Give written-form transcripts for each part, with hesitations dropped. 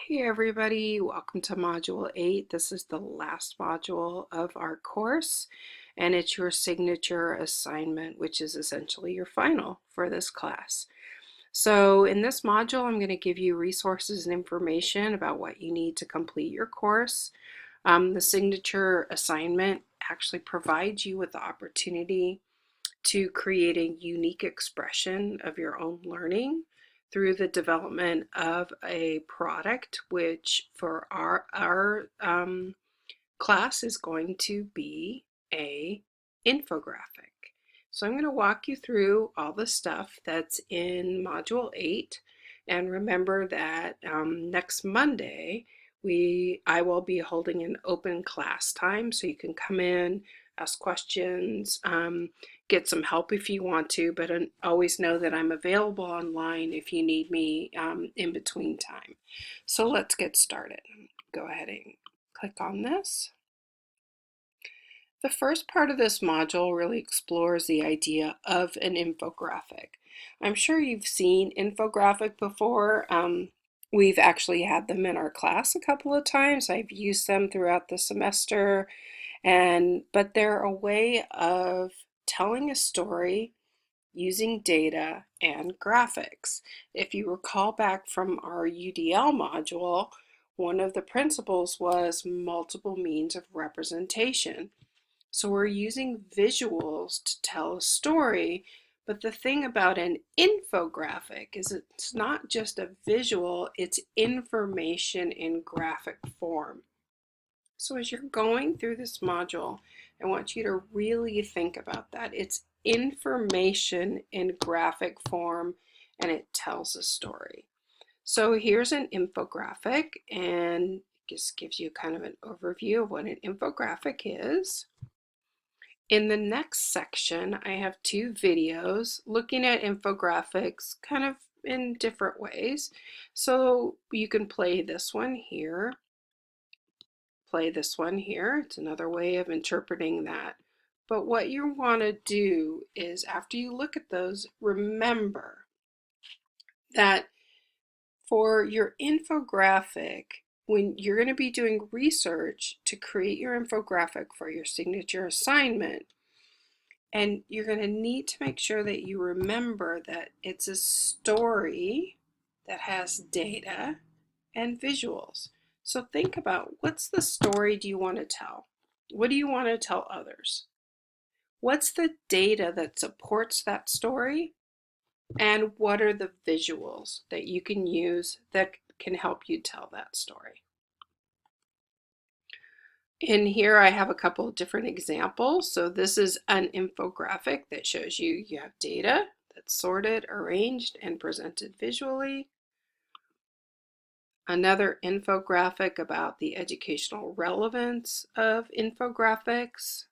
Hey everybody, welcome to Module 8. This is the last module of our course, and it's your signature assignment, which is essentially your final for this class. So in this module, I'm going to give you resources and information about what you need to complete your course. The signature assignment actually provides you with the opportunity to create a unique expression of your own learning through the development of a product, which for our class is going to be a infographic. So I'm going to walk you through all the stuff that's in Module 8, and remember that next Monday I will be holding an open class time, so you can come in, ask questions, get some help if you want to, but always know that I'm available online if you need me in between time. So let's get started. Go ahead and click on this. The first part of this module really explores the idea of an infographic. I'm sure you've seen infographic before. We've actually had them in our class a couple of times. I've used them throughout the semester, but they're a way of telling a story using data and graphics. If you recall back from our UDL module, one of the principles was multiple means of representation. So we're using visuals to tell a story, but the thing about an infographic is it's not just a visual, it's information in graphic form. So as you're going through this module, I want you to really think about that. It's information in graphic form and it tells a story. So here's an infographic, and just gives you kind of an overview of what an infographic is. In the next section, I have two videos looking at infographics kind of in different ways. So you can play this one here, play this one here. It's another way of interpreting that. But what you want to do is, after you look at those, remember that for your infographic, when you're going to be doing research to create your infographic for your signature assignment, and you're going to need to make sure that you remember that it's a story that has data and visuals. So think about, what's the story do you want to tell? What do you want to tell others? What's the data that supports that story? And what are the visuals that you can use that can help you tell that story? In here I have a couple of different examples. So this is an infographic that shows you have data that's sorted, arranged, and presented visually. Another infographic about the educational relevance of infographics.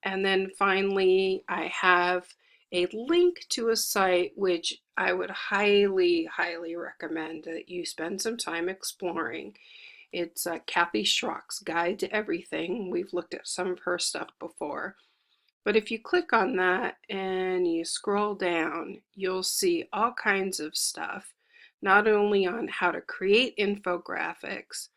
And then finally, I have a link to a site which I would highly, highly recommend that you spend some time exploring. It's Kathy Schrock's Guide to Everything. We've looked at some of her stuff before. But if you click on that and you scroll down, you'll see all kinds of stuff, not only on how to create infographics,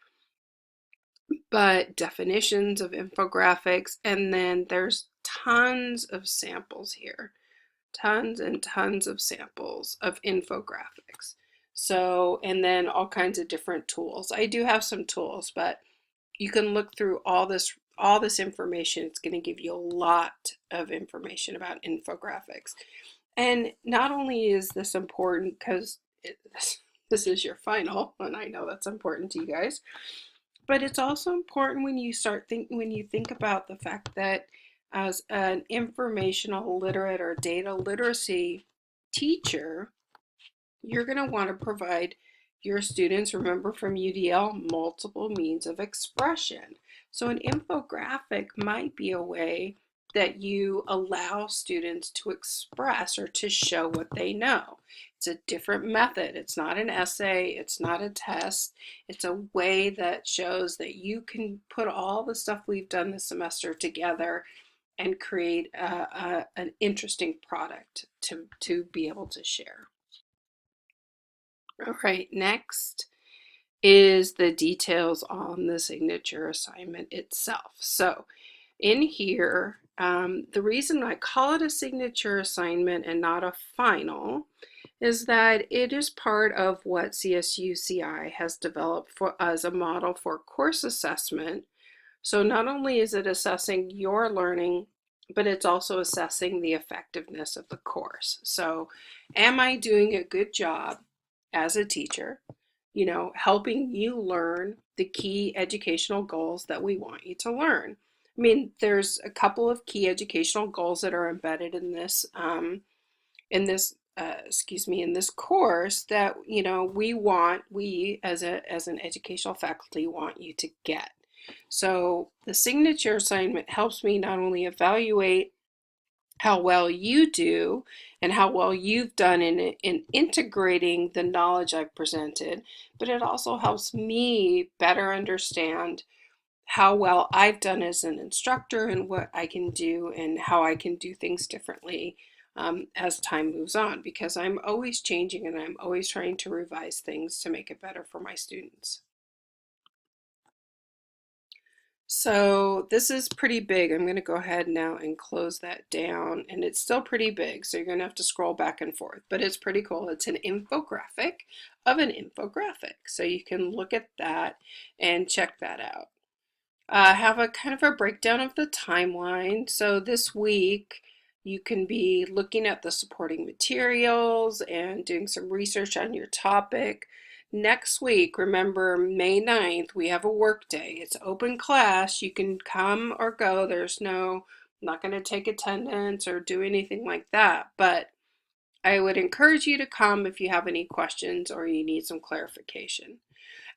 but definitions of infographics, and then there's tons of samples here. Tons and tons of samples of infographics. So, and then all kinds of different tools. I do have some tools, but you can look through all this information. It's going to give you a lot of information about infographics. And not only is this important because this is your final, and I know that's important to you guys, but it's also important when you think about the fact that as an informational literate or data literacy teacher, you're going to want to provide your students, remember from UDL, multiple means of expression. So an infographic might be a way that you allow students to express or to show what they know. It's a different method. It's not an essay. It's not a test. It's a way that shows that you can put all the stuff we've done this semester together and create an interesting product to be able to share. All right, next is the details on the signature assignment itself. So in here, the reason I call it a signature assignment and not a final is that it is part of what CSUCI has developed as a model for course assessment. So not only is it assessing your learning, but it's also assessing the effectiveness of the course. So am I doing a good job as a teacher, helping you learn the key educational goals that we want you to learn? I mean, there's a couple of key educational goals that are embedded in this course that we as an educational faculty want you to get. So the signature assignment helps me not only evaluate how well you do and how well you've done in integrating the knowledge I've presented, but it also helps me better understand how well I've done as an instructor and what I can do and how I can do things differently as time moves on, because I'm always changing and I'm always trying to revise things to make it better for my students. So this is pretty big. I'm going to go ahead now and close that down, and it's still pretty big, so you're going to have to scroll back and forth, but it's pretty cool. It's an infographic of an infographic, so you can look at that and check that out. Have a kind of a breakdown of the timeline. So this week you can be looking at the supporting materials and doing some research on your topic. Next week, remember May 9th, we have a work day. It's open class. You can come or go. I'm not going to take attendance or do anything like that, but I would encourage you to come if you have any questions or you need some clarification.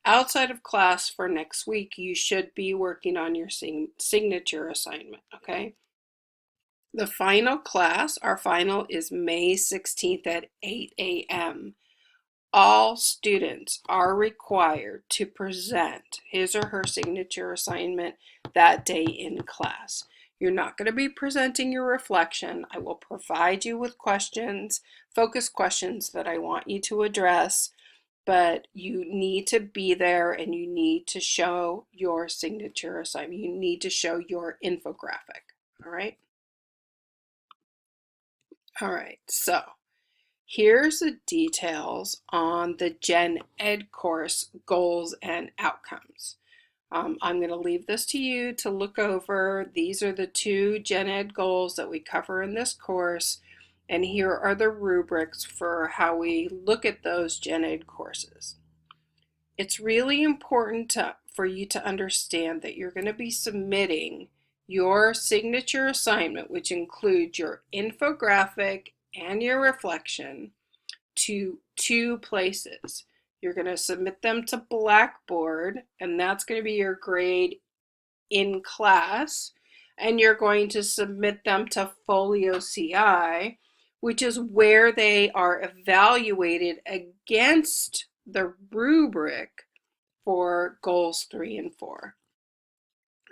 Outside of class for next week, you should be working on your signature assignment, okay? The final class, our final is May 16th at 8 a.m. All students are required to present his or her signature assignment that day in class. You're not going to be presenting your reflection. I will provide you with questions, focus questions that I want you to address, but you need to be there and you need to show your signature assignment. You need to show your infographic, all right? All right, so here's the details on the Gen Ed course goals and outcomes. I'm going to leave this to you to look over. These are the 2 Gen Ed goals that we cover in this course, and here are the rubrics for how we look at those Gen Ed courses. It's really important for you to understand that you're going to be submitting your signature assignment, which includes your infographic and your reflection, to 2 places. You're going to submit them to Blackboard, and that's going to be your grade in class, and you're going to submit them to Folio CI, which is where they are evaluated against the rubric for goals 3 and 4.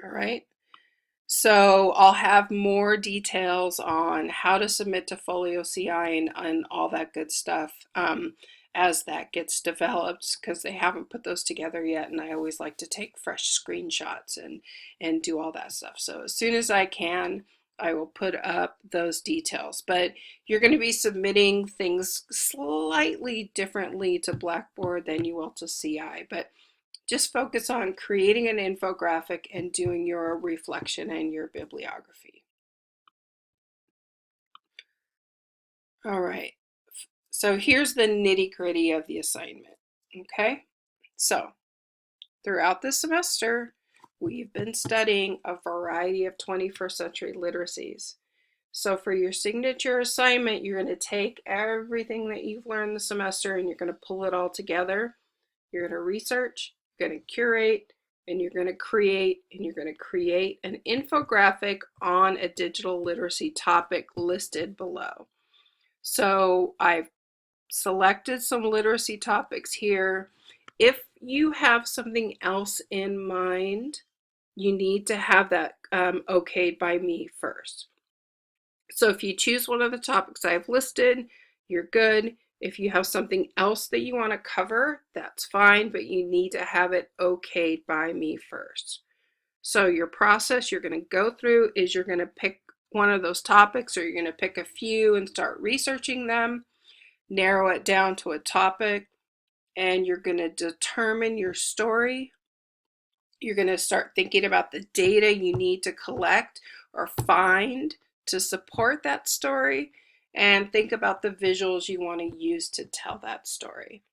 All right. So I'll have more details on how to submit to Folio CI and all that good stuff as that gets developed, because they haven't put those together yet, and I always like to take fresh screenshots and do all that stuff. So as soon as I can, I will put up those details. But you're going to be submitting things slightly differently to Blackboard than you will to CI, but just focus on creating an infographic and doing your reflection and your bibliography. All right, so here's the nitty-gritty of the assignment, okay? So throughout the semester, we've been studying a variety of 21st century literacies. So for your signature assignment, you're going to take everything that you've learned this semester and you're going to pull it all together. You're going to research, you're going to curate, and you're going to create an infographic on a digital literacy topic listed below. So I've selected some literacy topics here. If you have something else in mind, you need to have that okayed by me first. So if you choose one of the topics I've listed, you're good. If you have something else that you want to cover, that's fine, but you need to have it okayed by me first. So your process you're going to go through is you're going to pick one of those topics, or you're going to pick a few and start researching them, narrow it down to a topic, and you're going to determine your story. You're going to start thinking about the data you need to collect or find to support that story, and think about the visuals you want to use to tell that story.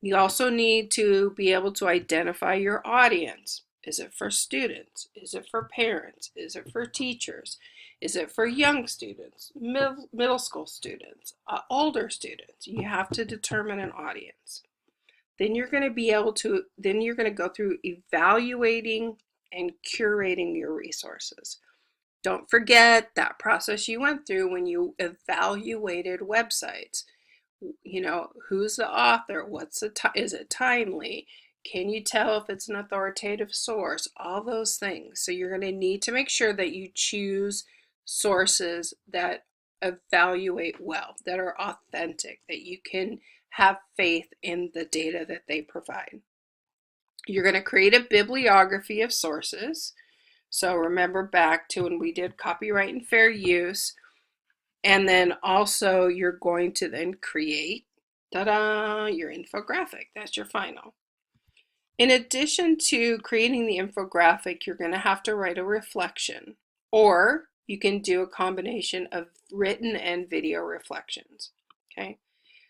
You also need to be able to identify your audience. Is it for students? Is it for parents? Is it for teachers? Is it for young students, middle school students, older students? You have to determine an audience. Then you're going to go through evaluating and curating your resources. Don't forget that process you went through when you evaluated websites. You know, who's the author? Is it timely? Can you tell if it's an authoritative source? All those things. So you're going to need to make sure that you choose sources that evaluate well, that are authentic, that you can have faith in the data that they provide. You're going to create a bibliography of sources. So remember back to when we did copyright and fair use. And then also you're going to then create, ta-da, your infographic. That's your final. In addition to creating the infographic, you're going to have to write a reflection, or you can do a combination of written and video reflections. Okay.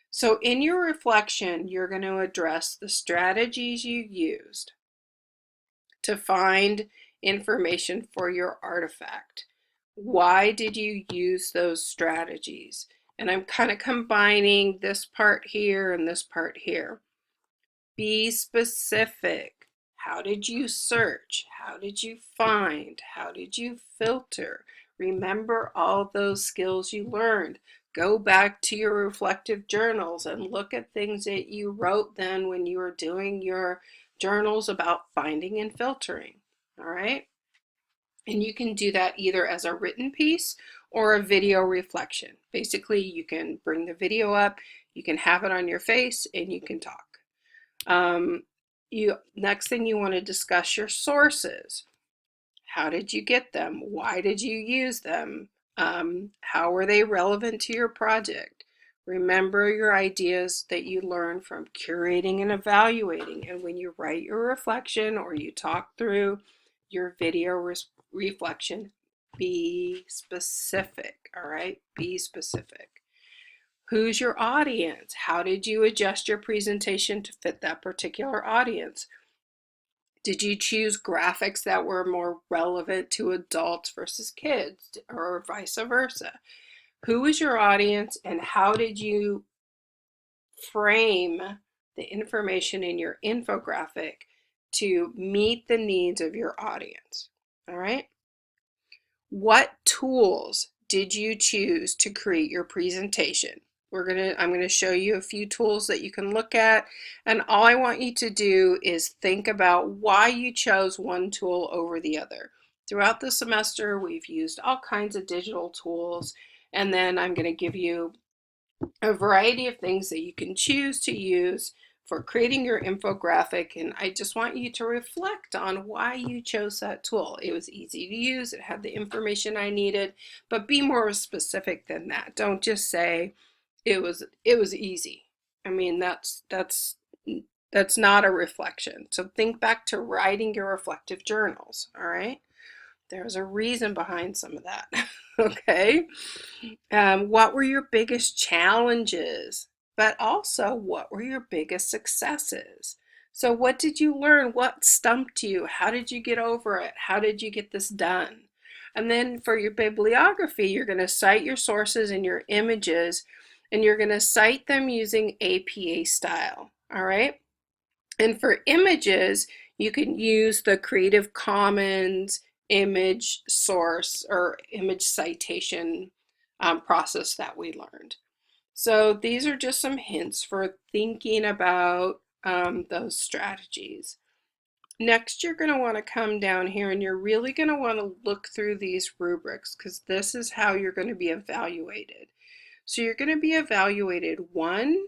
So in your reflection, you're going to address the strategies you used to find information for your artifact. Why did you use those strategies? And I'm kind of combining this part here and this part here. Be specific. How did you search? How did you find? How did you filter? Remember all those skills you learned. Go back to your reflective journals and look at things that you wrote then when you were doing your journals about finding and filtering. All right? And you can do that either as a written piece or a video reflection. Basically, you can bring the video up, you can have it on your face, and you can talk. Next thing you want to discuss your sources. How did you get them? Why did you use them? How were they relevant to your project? Remember your ideas that you learned from curating and evaluating. And when you write your reflection or you talk through your video reflection, be specific, all right? Be specific. Who's your audience? How did you adjust your presentation to fit that particular audience? Did you choose graphics that were more relevant to adults versus kids, or vice versa? Who is your audience, and how did you frame the information in your infographic to meet the needs of your audience? All right. What tools did you choose to create your presentation? I'm going to show you a few tools that you can look at, and all I want you to do is think about why you chose one tool over the other. Throughout the semester, we've used all kinds of digital tools, and then I'm going to give you a variety of things that you can choose to use for creating your infographic, and I just want you to reflect on why you chose that tool. It was easy to use, it had the information I needed, but be more specific than that. Don't just say it was easy. I mean, that's not a reflection. So think back to writing your reflective journals, all right? There's a reason behind some of that, okay? What were your biggest challenges? But also, what were your biggest successes? So what did you learn? What stumped you? How did you get over it? How did you get this done? And then for your bibliography, you're going to cite your sources and your images, and you're going to cite them using APA style, all right? And for images, you can use the Creative Commons image source or image citation process that we learned. So these are just some hints for thinking about those strategies. Next, you're going to want to come down here and you're really going to want to look through these rubrics, because this is how you're going to be evaluated. So you're going to be evaluated, one,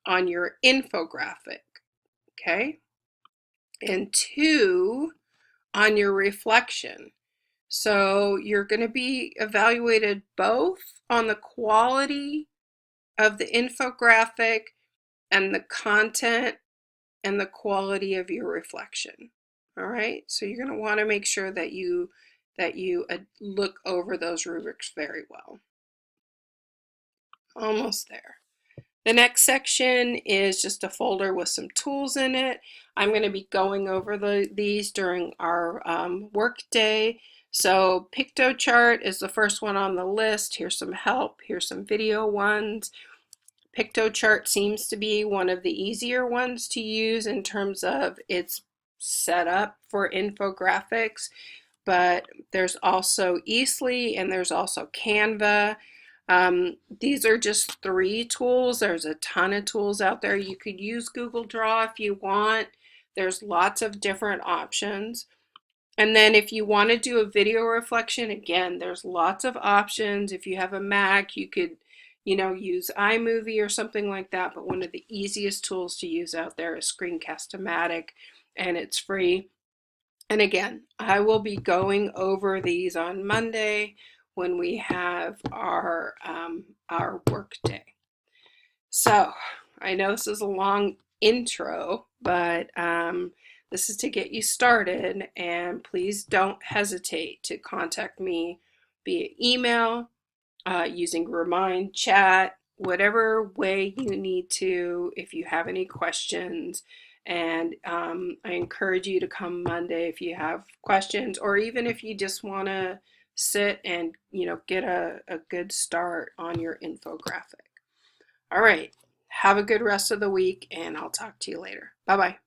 on your infographic, okay? And two, on your reflection. So you're going to be evaluated both on the quality of the infographic and the content and the quality of your reflection. All right, so you're going to want to make sure that you look over those rubrics very well. Almost there. The next section is just a folder with some tools in it. I'm going to be going over these during our work day. So PictoChart is the first one on the list. Here's some help. Here's some video ones. PictoChart seems to be one of the easier ones to use in terms of its setup for infographics, but there's also Easly and there's also Canva. These are just 3 tools. There's a ton of tools out there. You could use Google Draw if you want. There's lots of different options. And then if you want to do a video reflection, again, there's lots of options. If you have a Mac, you could, use iMovie or something like that. But one of the easiest tools to use out there is Screencast-O-Matic, and it's free. And again, I will be going over these on Monday when we have our work day. So I know this is a long intro, but this is to get you started, and please don't hesitate to contact me via email, using Remind Chat, whatever way you need to if you have any questions. And I encourage you to come Monday if you have questions, or even if you just want to sit and get a good start on your infographic. All right, have a good rest of the week, and I'll talk to you later. Bye-bye.